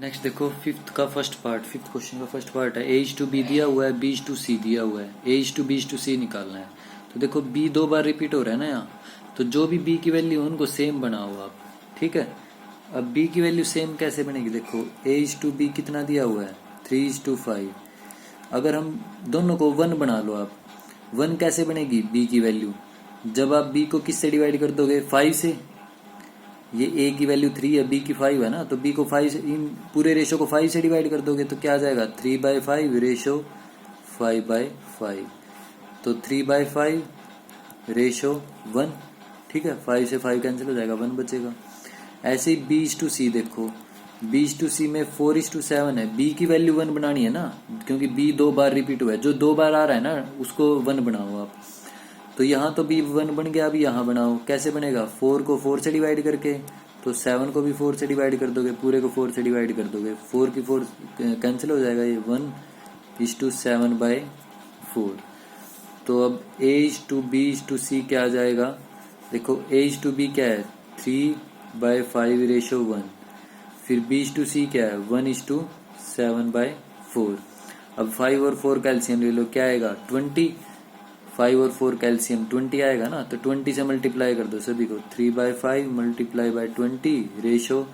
Next देखो fifth question का first part है। ए टू बी दिया हुआ है, बी टू सी दिया हुआ है, ए टू बी टू सी निकालना है। तो देखो बी 2 बार रिपीट हो रहा है ना यहाँ, तो जो भी बी की वैल्यू उनको सेम बनाओ आप। ठीक है, अब बी की वैल्यू सेम कैसे बनेगी, देखो ए टू बी कितना दिया हुआ है 3:5। अगर हम दोनों को 1 बना लो आप, 1 कैसे बनेगी बी की वैल्यू, जब आप बी को किससे डिवाइड कर दोगे 5 से। ये ए की वैल्यू 3 है, बी की 5 है ना, तो बी को 5 से, इन पूरे रेशो को 5 से डिवाइड कर दोगे तो क्या आ जाएगा 3/5 रेशो 5/5। तो 3/5 रेशो 1। ठीक है, 5 से 5 कैंसिल हो जाएगा, 1 बचेगा। ऐसे ही बी टू सी देखो, बी टू सी में 4:7 है, बी की वैल्यू 1 बनानी है ना, क्योंकि बी 2 बार रिपीट हुआ है, जो 2 बार आ रहा है ना उसको 1 बनाओ आप। तो यहाँ तो बी 1 बन गया, अभी यहाँ बनाओ, कैसे बनेगा 4 को 4 से डिवाइड करके, तो 7 को भी 4 से डिवाइड कर दोगे, पूरे को 4 से डिवाइड कर दोगे, 4 की 4 कैंसिल हो जाएगा, ये 1:7/4। तो अब ए टू बी टू सी क्या आ जाएगा, देखो ए टू बी क्या है 3/5 रेशो 1, फिर बी टू सी क्या है 1:7/4। अब 5 और 4 कैल्शियम ले लो, क्या आएगा 20। 5 और 4 कैल्शियम 20 आएगा ना, तो 20 से मल्टीप्लाई कर दो सभी को, 3/5 multiply by 20 ratio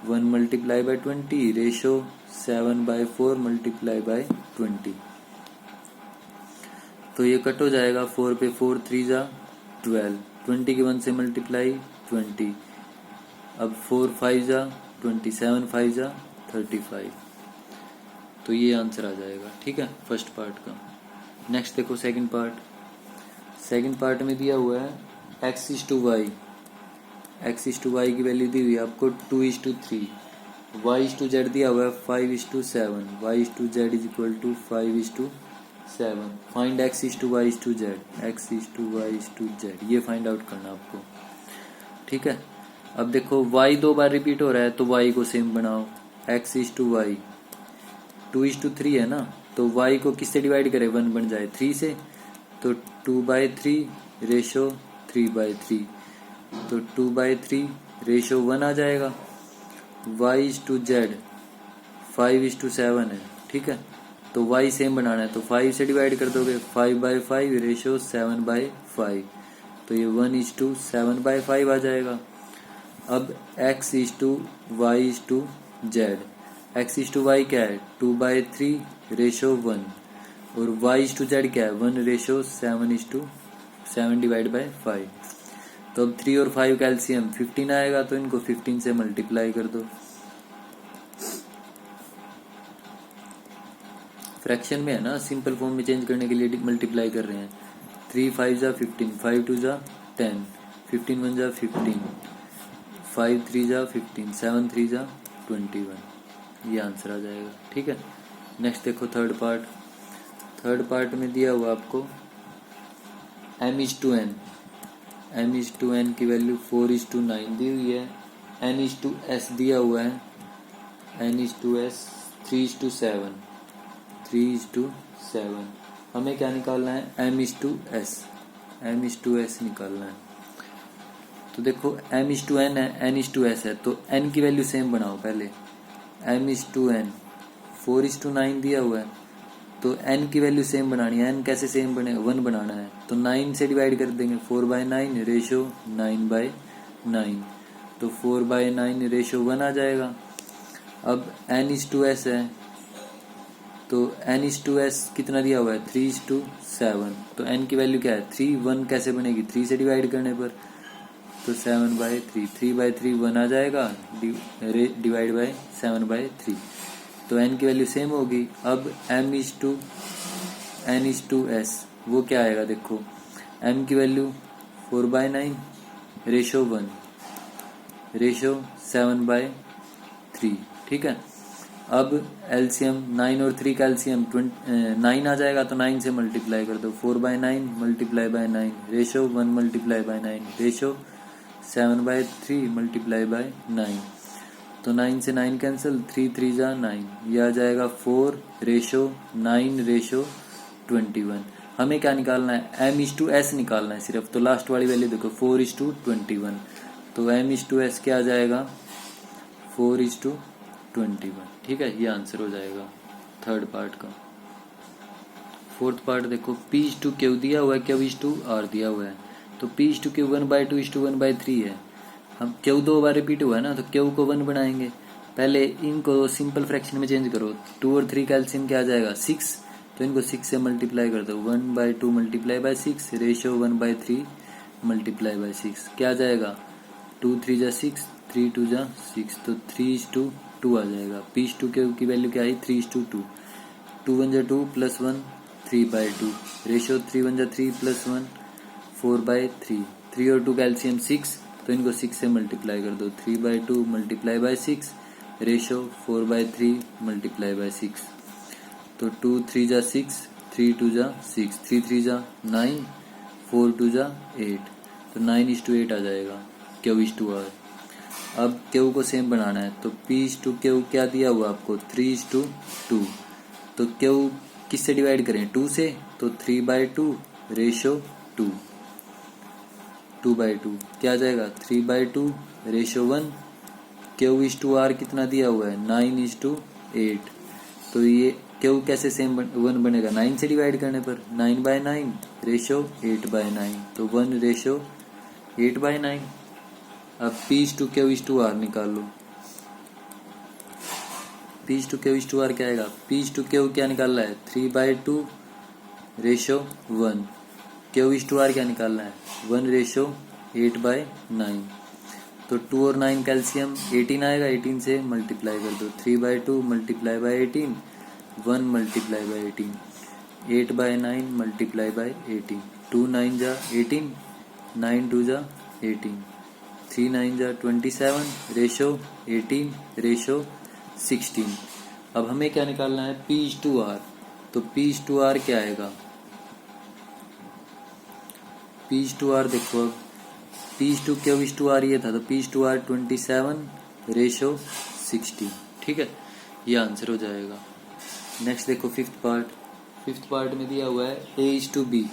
1 multiply by 20 ratio 7/4 multiply by 20। तो ये कट हो जाएगा, 4 पे 4 3 जा 12, 20 के 1 से मल्टीप्लाई 20, अब 4 5 जा 27, 5 जा 35। तो ये आंसर आ जाएगा। ठीक है, फर्स्ट पार्ट का। नेक्स्ट देखो सेकंड पार्ट में दिया हुआ है x:y, x:y की वैल्यू दी हुई है आपको 2:3, y:z दिया हुआ है 5:7, y:z is equal to 5:7। Find x:y:z, x:y:z ये फाइंड आउट करना आपको। ठीक है, अब देखो y 2 बार रिपीट हो रहा है तो y को सेम बनाओ, x:y 2:3 है ना, तो y को किससे डिवाइड करें 1 बन जाए 3 से, तो 2/3 रेशो 3/3, तो 2/3 रेशो 1 आ जाएगा। y:z 5:7 है। ठीक है, तो y सेम बनाना है, तो 5 से डिवाइड कर दोगे, 5/5 रेशो 7/5, तो ये 1:7/5 आ जाएगा। अब x:y:z, x:y क्या है 2/3 रेशो 1, और y:z क्या है 1:7/5। तो अब 3 और 5 कैल्शियम 15 आएगा, तो इनको 15 से मल्टीप्लाई कर दो। फ्रैक्शन में है ना, सिंपल फॉर्म में चेंज करने के लिए मल्टीप्लाई कर रहे हैं। 3 5 जा 15, 5 2 जा 10, 15 1 जा 15, 5 3 जा 15, 7 3 जा 21। ये आंसर आ जाएगा। ठीक है, नेक्स्ट देखो थर्ड पार्ट में दिया हुआ आपको m:n, m:n की वैल्यू 4:9 दी हुई है, n:s दिया हुआ है, n:s 3:7। हमें क्या निकालना है m:s निकालना है। तो देखो m:n है, n:s है, तो n की वैल्यू सेम बनाओ पहले, m:n 4:9 दिया हुआ है, तो n की वैल्यू सेम बनानी है। n कैसे सेम बने 1 बनाना है, तो 9 से डिवाइड कर देंगे, 4/9 रेशो 9/9, तो 4/9 रेशो 1 आ जाएगा। अब n:s है, तो n:s कितना दिया हुआ है 3:7, तो n की वैल्यू क्या है 3, 1 कैसे बनेगी 3 से डिवाइड करने पर, तो 7/3, 3/3 1 आ जाएगा, डिवाइड बाय 7/3, तो n की वैल्यू सेम होगी। अब n:s वो क्या आएगा, देखो m की वैल्यू 4/9 रेशो 1 रेशो 7/3। ठीक है, अब एलसीएम 9 और 3 कैल्शियम 9 आ जाएगा, तो 9 से मल्टीप्लाई कर दो, 4/9 multiply by 9 ratio 1 multiply by 9 ratio 7/3 multiply by 9, तो 9 से 9 कैंसिल, 3 3 जा 9, ये आ जाएगा 4 रेशो 9 रेशो 21। हमें क्या निकालना है m:s निकालना है सिर्फ, तो लास्ट वाली वैल्यू देखो 4:21, तो m:s क्या आ जाएगा 4:21। 21। ठीक है, ये आंसर हो जाएगा थर्ड पार्ट का। फोर्थ पार्ट देखो, P/Q दिया हुआ है, Q/R दिया हुआ है, तो P/Q 1/2:1/3 है। हम Q 2 बार रिपीट हुआ है ना, तो Q को 1 बनाएंगे। पहले इनको सिंपल फ्रैक्शन में चेंज करो, 2 और 3 का एलसीएम क्या आ जाएगा 6, तो इनको 6 से मल्टीप्लाई कर दो, 1/2 multiply by 6 ratio 1/3 multiply by 6 क्या आ जाएगा 2 3 जा 6, 3 2 जा 6, तो 3:2 आ जाएगा। P/Q की वैल्यू क्या आई 3:2, 2 1 जा 2 प्लस 1 3/2 रेशियो 3 1 जा 3 प्लस 1 4/3, 3 और 2 का एलसीएम 6, तो इनको 6 से मल्टीप्लाई कर दो, 3/2 multiply by 6 ratio 4/3 multiply by 6, तो 2 3 जा 6, 3 2 जा 6, 3 3 जा 9, 4 2 जा 8, तो 9:8 आ जाएगा Q/R। अब Q को सेम बनाना है, तो P/Q क्या दिया हुआ आपको 3:2, तो Q किससे डिवाइड करें 2 से, तो 3/2 रेशियो 2, 2/2 क्या आ जाएगा 3/2 रेशियो 1। Q/R कितना दिया हुआ है 9:8, तो ये Q कैसे सेम 1 बनेगा 9 से डिवाइड करने पर, 9/9 रेशियो 8/9, तो 1 रेशियो 8/9। अब P/Q/R निकाल लो, P/Q/R क्या आएगा, P/Q क्या निकालना है 3/2 रेशियो 1, Q/R क्या निकालना है 1 रेशियो 8/9, तो 2 और 9 कैल्शियम 18 आएगा, 18 से मल्टीप्लाई कर दो, 3/2 multiply by 18, 1 multiply by 18, 8/9 multiply by 18, 2 9 जा 18, 9 2 जा 18, 3 9 जा 27 रेशियो 18 रेशियो 16। अब हमें क्या निकालना है P/R, तो P/R क्या आएगा, P/R देखो, अब P/Q/R ये था, तो P/R 27 रेशियो 16। ठीक है, ये आंसर हो जाएगा। नेक्स्ट देखो फिफ्थ पार्ट में दिया हुआ है A/B,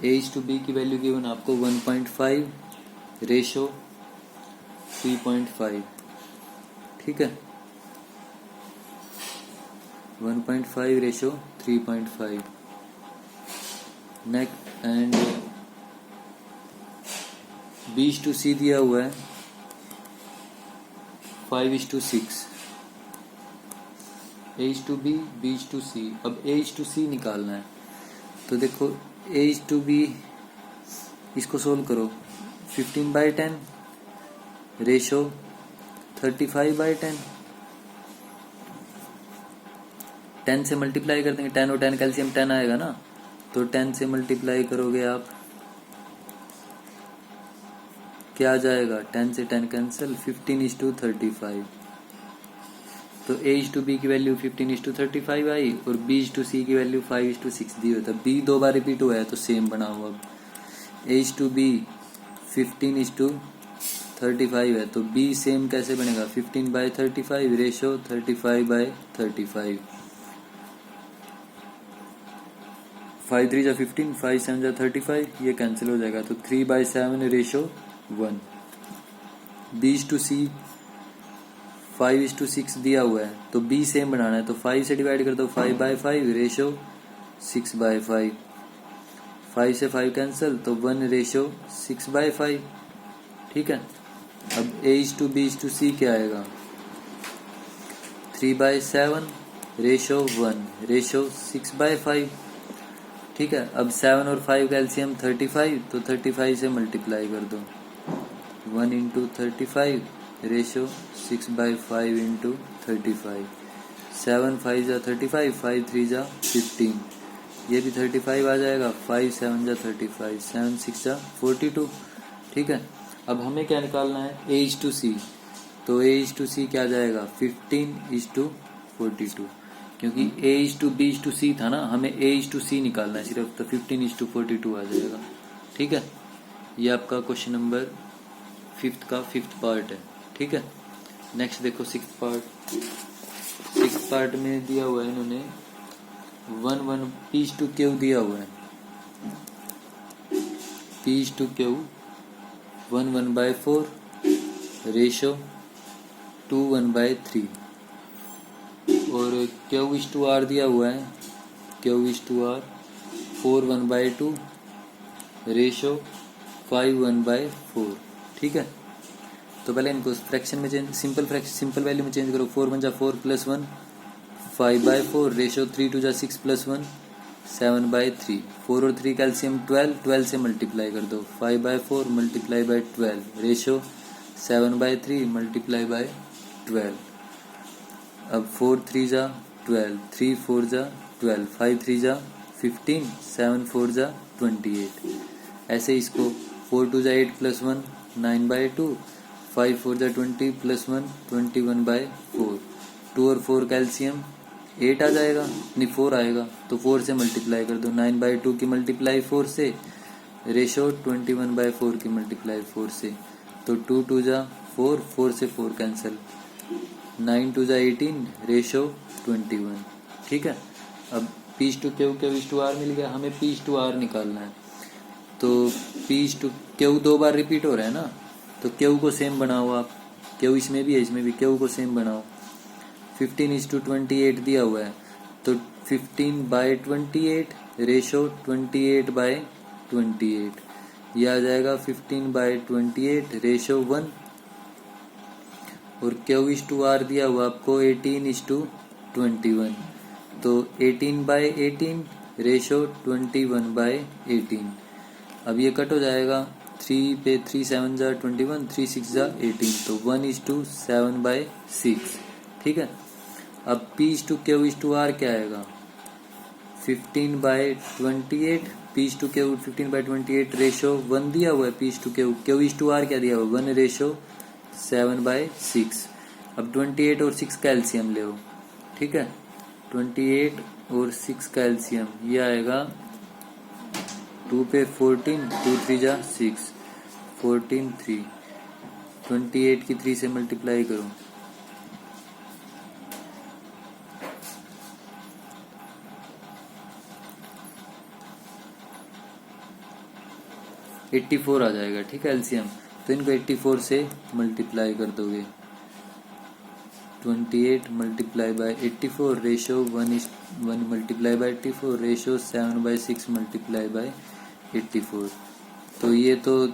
A/B की वैल्यू गिवन आपको 1.5 रेशियो 3.5। ठीक है, 1.5 रेशियो 3.5। नेक्स्ट एंड B/C दिया हुआ है 5:6, A/B B/C। अब A/C निकालना है, तो देखो A/B इसको सोल्व करो, 15/10 रेशियो 35/10, 10 से मल्टीप्लाई कर देंगे, 10 और 10 कैल्शियम 10 आएगा ना, तो 10 से मल्टीप्लाई करोगे आप क्या आ जाएगा 10 से 10 कैंसिल, 15:35, तो A/B की वैल्यू 15:35 आई, और B/C की वैल्यू 5:6 दी हुई था। B 2 बार रिपीट हुआ है तो सेम बना हुआ। अब A/B 15:35 है, तो B सेम कैसे बनेगा 15/35 रेशियो 35/35, 5 3 जा 15, 5 7 जा 35, ये कैंसिल हो जाएगा, तो 3/7 रेशियो 1। B/C 5:6 दिया हुआ है, तो B सेम बनाना है, तो 5 से डिवाइड कर दो, 5/5 रेशियो 6/5, 5 से 5 कैंसिल, तो 1 रेशियो 6/5। ठीक है, अब A/B/C क्या आएगा 3/7 रेशियो 1 रेशियो 6/5। ठीक है, अब 7 और 5 का एलसीएम 35, तो 35 से मल्टीप्लाई कर दो, 1 इंटू 35 रेशियो 6/5 इंटू 35, 7 5 जा 35, 5 3 जा 15, ये भी 35 आ जाएगा, 5 7 जा 35, 7 6 जा 42। ठीक है, अब हमें क्या निकालना है A/C, तो A/C क्या जाएगा 15:42, क्योंकि A/B/C था ना, हमें A/C निकालना है सिर्फ, तो 15:42 आ जाएगा। ठीक है, ये आपका क्वेश्चन नंबर 5th का 5th पार्ट है। ठीक है, नेक्स्ट देखो 6th पार्ट में दिया हुआ है इन्होंने 1 P/Q दिया हुआ है, P/Q 1/4 रेशियो 2 1/3 और Q/R दिया हुआ है, Q/R 4 1/2 रेशो 5 1/4। ठीक है, तो पहले इनको फ्रैक्शन में चेंज, सिंपल वैल्यू में चेंज करो। 4 1 4 + 1 5/4 रेशो 3 2 6 + 1 7/3। 4 और 3 कैल्शियम 12 से मल्टीप्लाई कर दो। 5/4 × 12 रेशो 7/3 × 12। अब 4 3 12, 3 4 12, 5 3 15, 7 4 28। ऐसे इसको 4 2 8 + 1 9/2, 5 4 20 + 1 21/4। 2 और 4 कैल्शियम 8 आ जाएगा, नहीं 4 आएगा, तो 4 से मल्टीप्लाई कर दो। 9/2 की मल्टीप्लाई 4 से, रेशो 21/4 की मल्टीप्लाई 4 से, तो 2 2 4, 4 से 4 कैंसिल, 9 2 18 रेशो 21। ठीक है, अब P/Q Q/R मिल गया, हमें P/R निकालना है। तो P/Q 2 बार रिपीट हो रहा है ना, तो Q को सेम बनाओ आप। Q इसमें भी है, इसमें भी, Q को सेम बनाओ। 15:28 दिया हुआ है, तो 15/28 रेशो 28/28, यह आ जाएगा 15/28 रेशो 1। और Q/R दिया हुआ आपको 18:21, तो 18/18 रेशो 21/18। अब ये कट हो जाएगा, 3 पे 3 7 21, 3 6 18, तो 1:7/6। ठीक है, अब P/Q/R क्या आएगा, 15/28, P/Q 15/28 रेशो 1 दिया हुआ है। P/Q Q/R क्या दिया हुआ है, 1 रेशो 7/6। अब 28 और 6 कैल्शियम ले। ठीक है, 28 और 6 कैल्शियम, ये आएगा 2 पे 14, 2 3 6, 14 3, 28 की 3 से मल्टीप्लाई करो, 84 आ जाएगा। ठीक है, एलसीएम, तो इनको 84 से मल्टीप्लाई कर दोगे। 28 × 84 रेशो 1 × 84 रेशो 7/6 × 84। तो ये तो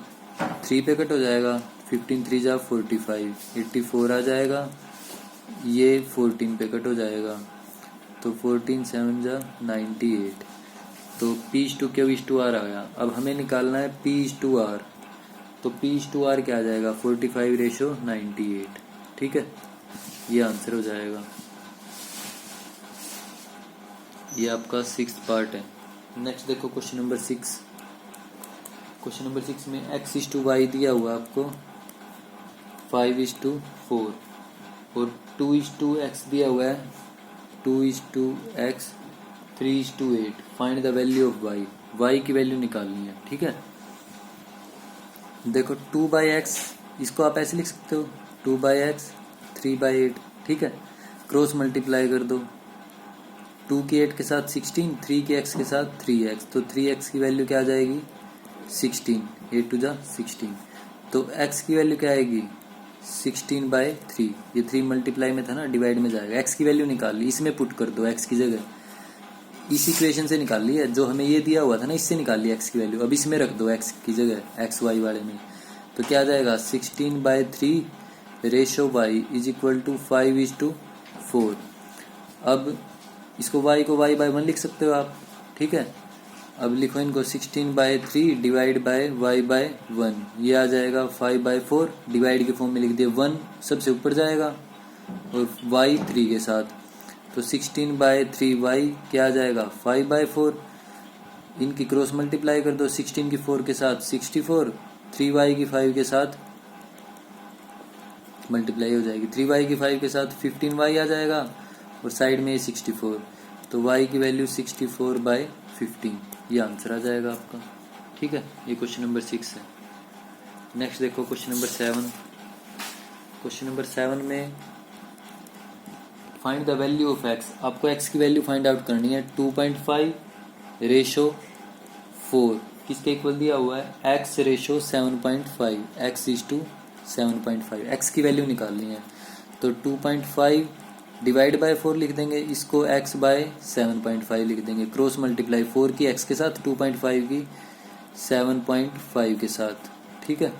3 पे कट हो जाएगा, 15 3 45, 84 आ जाएगा। ये 14 पे कट हो जाएगा, तो 14 7 98। तो P/Q/R आ गया। अब हमें निकालना है P/R, तो P/R क्या आ जाएगा, 45 रेशो 98। ठीक है, ये आंसर हो जाएगा। ये आपका 6th पार्ट है। नेक्स्ट देखो क्वेश्चन नंबर 6। क्वेश्चन नंबर 6 में x/y दिया हुआ आपको 5:4 और 2:x दिया हुआ है 2:x, 3:8। Find the value of y की वैल्यू निकालनी है। ठीक है, देखो 2/x, इसको आप ऐसे लिख सकते हो, 2/x 3/8। ठीक है, क्रॉस मल्टीप्लाई कर दो, 2 की 8 के साथ 16, 3 की x के साथ 3x, तो 3x की वैल्यू क्या आ जाएगी, 16, 8 2 16। तो x की वैल्यू क्या आएगी, 16/3। ये 3 मल्टीप्लाई में था ना, डिवाइड में जाएगा। x की वैल्यू निकाल ली, इसमें पुट कर दो x की जगह, इस इक्वेशन से निकाल ली है, जो हमें ये दिया हुआ था ना, इससे निकाल ली x की वैल्यू। अब इसमें रख दो x की जगह, x y वाले में, तो क्या आ जाएगा, 16/3 रेशो y = 5:4। अब इसको y को y/1 लिख सकते हो आप। ठीक है, अब लिखो इनको 16/3 डिवाइड बाय y/1, ये आ जाएगा 5/4। डिवाइड के फॉर्म में लिख दिया, 1 सबसे ऊपर जाएगा और y 3 के साथ, तो 16/3 y क्या आ जाएगा, 5/4। इनकी क्रॉस मल्टीप्लाई कर दो, 16 की 4 के साथ 64, 3y की 5 के साथ मल्टीप्लाई हो जाएगी, 3y की 5 के साथ 15y आ जाएगा और साइड में 64, तो y की वैल्यू 64/15, ये आंसर आ जाएगा आपका। ठीक है, ये क्वेश्चन नंबर 6 है। नेक्स्ट देखो क्वेश्चन नंबर 7। क्वेश्चन नंबर 7 में find the value of x, आपको x की वैल्यू फाइंड आउट करनी है। 2.5 रेशो 4 किसके इक्वल दिया हुआ है, x रेशो 7.5, x/7.5, x की वैल्यू निकालनी है। तो 2.5 डिवाइड बाय 4 लिख देंगे, इसको x बाय 7.5 लिख देंगे। क्रॉस मल्टीप्लाई 4 की x के साथ, 2.5 की 7.5 के साथ, ठीक है।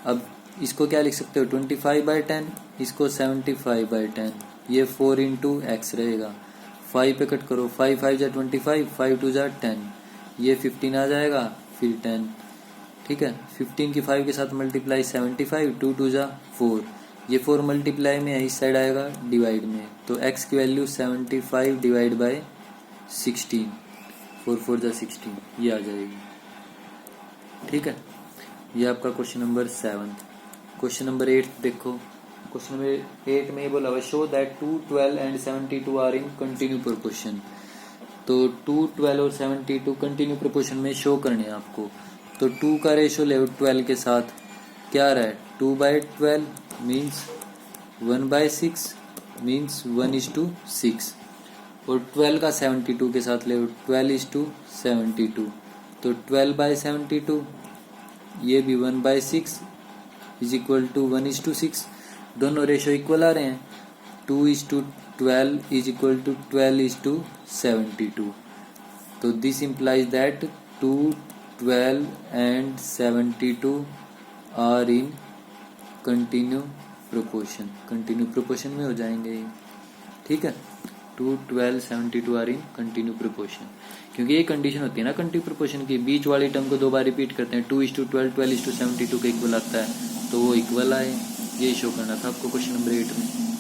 अब इसको क्या लिख सकते हो, 25/10, इसको 75/10, ये 4 इंटू एक्स रहेगा। 5 पे कट करो, 5 5 जा 25, 5 2 जा 10, ये 15 आ जाएगा, फिर 10, ठीक है। 15 की 5 के साथ मल्टीप्लाई 75, 2 2 जा 4, ये 4 मल्टीप्लाई में है, इस साइड आएगा डिवाइड में, तो x की वैल्यू 75 डिवाइड बाय 16, 4 4 जा 16, ये आ जाएगी, ठीक है। ये आपका क्वेश्चन नंबर 7। क्वेश्चन नंबर 8 देखो। क्वेश्चन नंबर 8 में ये बोला हुआ show that 2, 12 and 72 are in continue proportion. तो 2, 12 और 72 कंटिन्यू प्रोपोर्शन में शो करने हैं आपको। तो 2 का रेशो ले 12 के साथ, क्या रहा है, 2/12 मीन्स 1/6 मीन्स 1:6, और 12 का 72 के साथ ले 12:72, तो 12/72, ये भी 1/6 इज इक्वल टू 1:6, दोनों रेशो इक्वल आ रहे हैं। 2:12 इज इक्वल टू 12:72, तो this implies that 2, 12 and 72 are in continue proportion, continue proportion में हो जाएंगे ये, ठीक है। 2, 12, 72 आर इन कंटिन्यू प्रोपोर्शन, क्योंकि ये कंडीशन होती है ना कंटिन्यू प्रोपोर्शन की, बीच वाली टर्म को 2 बार रिपीट करते हैं, 2:12, 12:72 का इक्वल आता है, तो वो इक्वल आए, ये शो करना था आपको क्वेश्चन नंबर 8 में।